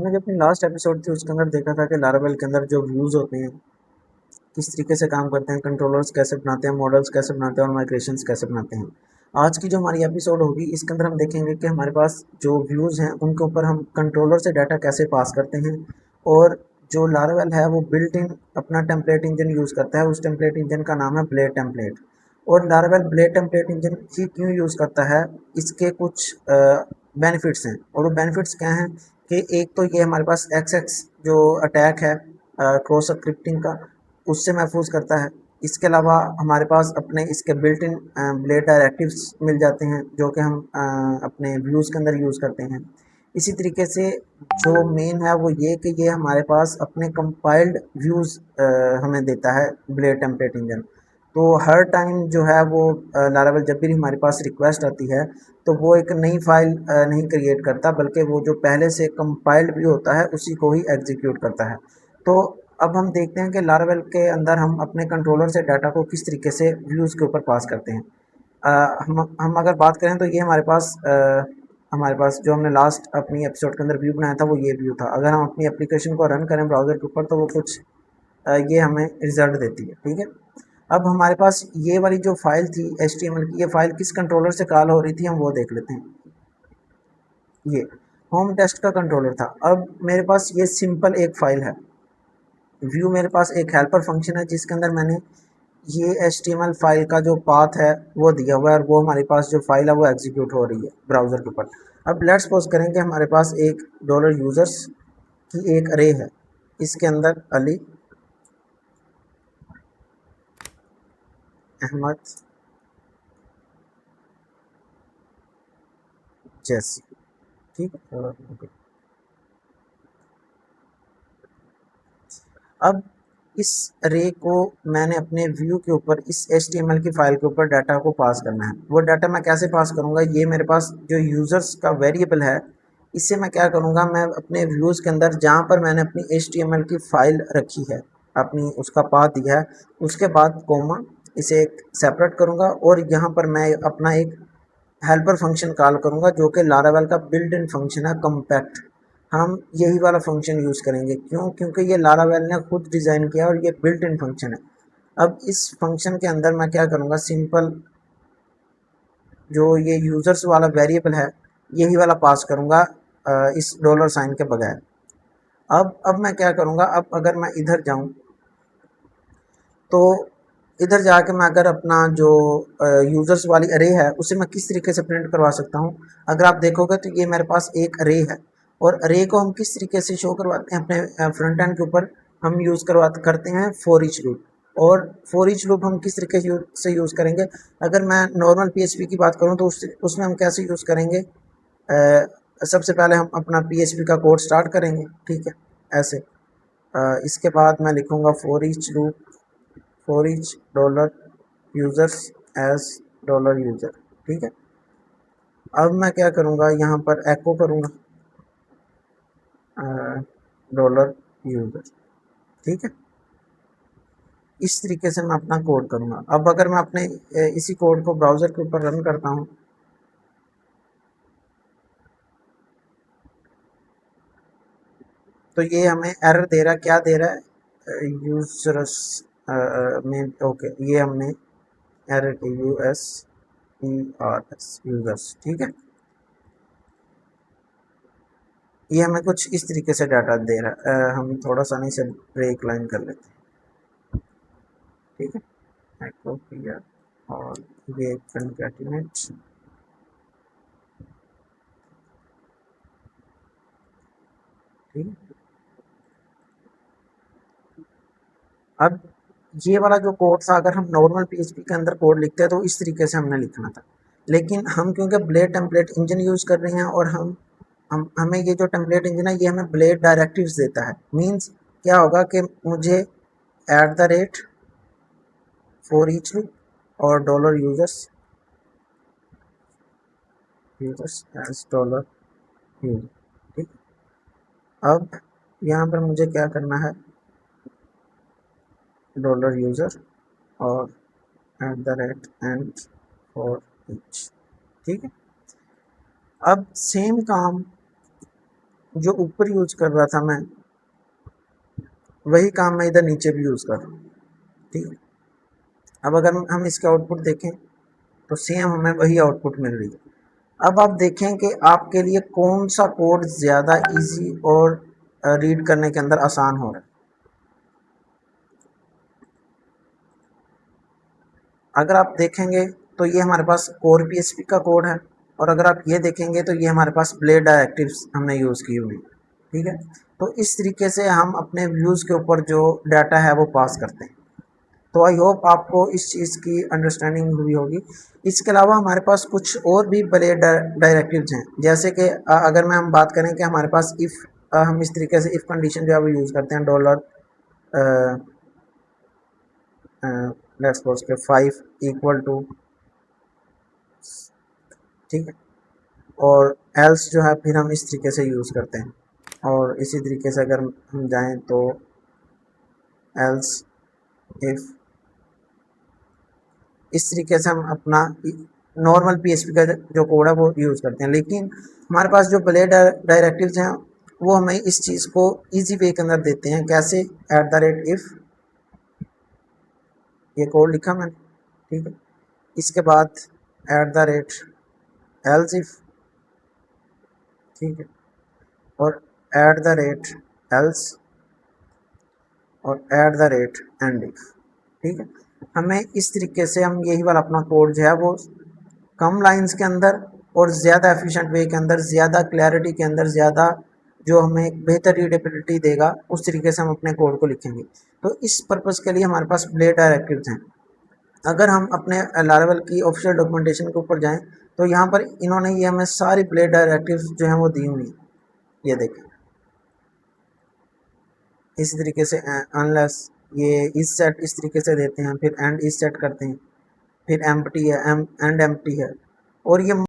हमने जो अपनी लास्ट एपिसोड थी उसके अंदर देखा था कि लारावेल के अंदर जो व्यूज़ होते हैं किस तरीके से काम करते हैं, कंट्रोलर्स कैसे बनाते हैं, मॉडल्स कैसे बनाते हैं और माइग्रेशंस कैसे बनाते हैं। आज की जो हमारी एपिसोड होगी इसके अंदर हम देखेंगे कि हमारे पास जो व्यूज़ हैं उनके ऊपर हम कंट्रोलर से डाटा कैसे पास करते हैं। और जो लारावेल है वो बिल्ट इन अपना टेम्पलेट इंजन यूज़ करता है। उस टेम्पलेट इंजन का नाम है ब्लेड टेम्पलेट। और लारावेल ब्लेड टेम्पलेट इंजन ही क्यों यूज़ करता है, इसके कुछ बेनिफिट्स हैं। और वो बेनिफिट्स क्या हैं कि एक तो ये हमारे पास एक्स जो अटैक है क्रॉस स्क्रिप्टिंग का, उससे महफूज करता है। इसके अलावा हमारे पास अपने इसके बिल्ट इन ब्लेड डायरेक्टिव्स मिल जाते हैं जो कि हम अपने व्यूज़ के अंदर यूज़ करते हैं। इसी तरीके से जो मेन है वो ये कि ये हमारे पास अपने कंपाइल्ड व्यूज़ हमें देता है ब्लेड टेम्पलेट इंजन। तो हर टाइम जो है वो लारावेल जब भी हमारे पास रिक्वेस्ट आती है तो वो एक नई फाइल नहीं क्रिएट करता, बल्कि वो जो पहले से कंपाइल्ड व्यू होता है उसी को ही एग्जीक्यूट करता है। तो अब हम देखते हैं कि लारावेल के अंदर हम अपने कंट्रोलर से डाटा को किस तरीके से व्यूज़ के ऊपर पास करते हैं। हम अगर बात करें तो ये हमारे पास जो हमने लास्ट अपनी एपिसोड के अंदर व्यू बनाया था वो ये व्यू था। अगर हम अपनी एप्लीकेशन को रन करें ब्राउज़र के ऊपर तो वो कुछ ये हमें रिजल्ट देती है। ठीक है, अब हमारे पास ये वाली जो फाइल थी HTML की, ये फाइल किस कंट्रोलर से कॉल हो रही थी हम वो देख लेते हैं। ये होम टेस्ट का कंट्रोलर था। अब मेरे पास ये सिंपल एक फाइल है व्यू, मेरे पास एक हेल्पर फंक्शन है जिसके अंदर मैंने ये HTML फाइल का जो पाथ है वो दिया हुआ है और वो हमारे पास जो फाइल है वो एग्जीक्यूट हो रही है ब्राउज़र के ऊपर। अब लेट्स सपोज करें कि हमारे पास एक डॉलर यूज़र्स की एक अरे है, इसके अंदर अली, अहमद, जैसी। ठीक है, अब इस अरे को मैंने अपने व्यू के ऊपर इस HTML की फाइल के ऊपर डाटा को पास करना है। वो डाटा मैं कैसे पास करूँगा, ये मेरे पास जो यूज़र्स का वेरिएबल है इससे मैं क्या करूँगा, मैं अपने व्यूज़ के अंदर जहाँ पर मैंने अपनी HTML की फ़ाइल रखी है, अपनी उसका पाथ दिया है, उसके बाद कोमा इसे एक सेपरेट करूँगा और यहाँ पर मैं अपना एक हेल्पर फंक्शन कॉल करूँगा जो कि लारावेल का बिल्ट इन फंक्शन है कॉम्पैक्ट। हम यही वाला फंक्शन यूज़ करेंगे, क्यों? क्योंकि ये लारावेल ने खुद डिज़ाइन किया और ये बिल्ट इन फंक्शन है। अब इस फंक्शन के अंदर मैं क्या करूँगा, सिंपल जो ये यूज़र्स वाला वेरिएबल है यही वाला पास करूँगा इस डॉलर साइन के बगैर। अब मैं क्या करूँगा, अब अगर मैं इधर जाऊँ तो इधर जाके मैं अगर अपना जो यूज़र्स वाली अरे है उसे मैं किस तरीके से प्रिंट करवा सकता हूँ। अगर आप देखोगे तो ये मेरे पास एक अरे है और अरे को हम किस तरीके से शो करवाते हैं अपने फ्रंट एंड के ऊपर, हम यूज़ करते हैं फॉर ईच लूप। और फॉर ईच लूप हम किस तरीके से यूज़ करेंगे, अगर मैं नॉर्मल PHP की बात करूँ तो उसमें हम कैसे यूज़ करेंगे। सबसे पहले हम अपना PHP का कोड स्टार्ट करेंगे, ठीक है, ऐसे। इसके बाद मैं लिखूँगा for each loop for each dollar users as dollar user. ठीक है, अब मैं क्या करूँगा, यहाँ पर एको करूँगा डॉलर यूज़र। ठीक है, इस तरीके से मैं अपना कोड करूँगा। अब अगर मैं अपने इसी कोड को ब्राउज़र के ऊपर रन करता हूँ तो ये हमें एरर दे रहा है। क्या दे रहा है, यूज़र्स में, ओके, ये हमने एरर की USERS यूज़र्स। ठीक है, ये हमें कुछ इस तरीके से डाटा दे रहा है। हम थोड़ा सा नहीं से ब्रेक लाइन कर लेते हैं। ठीक है, एको किया और ये कंकैटिनेट। ठीक है, अब ये वाला जो कोड था, अगर हम नॉर्मल PHP के अंदर कोड लिखते हैं तो इस तरीके से हमने लिखना था। लेकिन हम क्योंकि ब्लेड टेम्पलेट इंजन यूज़ कर रहे हैं और हमें ये जो टेम्पलेट इंजन है ये हमें ब्लेड डायरेक्टिव्स देता है। मीन्स क्या होगा कि मुझे at the rate for each loop और dollar users as dollar user. ठीक, अब यहाँ पर मुझे क्या करना है, डॉलर यूज़र और at the rate and for each. ठीक है, अब सेम काम जो ऊपर यूज कर रहा था मैं, वही काम मैं इधर नीचे भी यूज कर रहा हूँ। ठीक है, अब अगर हम इसके आउटपुट देखें तो सेम हमें वही आउटपुट मिल रही है। अब आप देखें कि आपके लिए कौन सा कोड ज़्यादा इजी और रीड करने के अंदर आसान हो रहा है। अगर आप देखेंगे तो ये हमारे पास कोर पीएचपी का कोड है, और अगर आप ये देखेंगे तो ये हमारे पास ब्लेड डायरेक्टिव्स हमने यूज़ की हुई। ठीक है, तो इस तरीके से हम अपने व्यूज़ के ऊपर जो डाटा है वो पास करते हैं। तो आई होप आपको इस चीज़ की अंडरस्टैंडिंग हुई होगी। इसके अलावा हमारे पास कुछ और भी बड़े डायरेक्टिव्स हैं, जैसे कि अगर मैं हम बात करें कि हमारे पास इफ़, हम इस तरीके से इफ़ कंडीशन जो है वो यूज़ करते हैं, डॉलर लेट्स सपोज के 5 इक्वल टू, ठीक है, और एल्स जो है फिर हम इस तरीके से यूज़ करते हैं। और इसी तरीके से अगर हम जाएं तो एल्स इफ़, इस तरीके से हम अपना नॉर्मल पीएचपी का जो कोड है वो यूज़ करते हैं। लेकिन हमारे पास जो ब्लेड डायरेक्टिव्स हैं वो हमें इस चीज़ को इजी वे के अंदर देते हैं। कैसे? एट द रेट इफ़, ये कोड लिखा मैंने, ठीक है, इसके बाद eight the rate else if, ठीक है, और एट द रेट एल्स, और at the rate and if. ठीक है, हमें इस तरीके से हम यही वाला अपना कोड जो है वो कम लाइंस के अंदर और ज़्यादा एफिशिएंट वे के अंदर, ज़्यादा क्लैरिटी के अंदर, ज़्यादा जो हमें बेहतर रीडेबिलिटी देगा, उस तरीके से हम अपने कोड को लिखेंगे। तो इस पर्पज़ के लिए हमारे पास ब्लेड डायरेक्टिव्स हैं। अगर हम अपने लारावेल की ऑफिशियल डॉक्यूमेंटेशन के ऊपर जाएं तो यहाँ पर इन्होंने ये हमें सारी ब्लेड डायरेक्टिव्स जो हैं वो दी हुई हैं। ये देखें, इसी तरीके से अनलेस, ये इस सेट इस तरीके से देते हैं, फिर एंड इस सेट करते हैं, फिर एम्प्टी है, एंड एम्प्टी है, और ये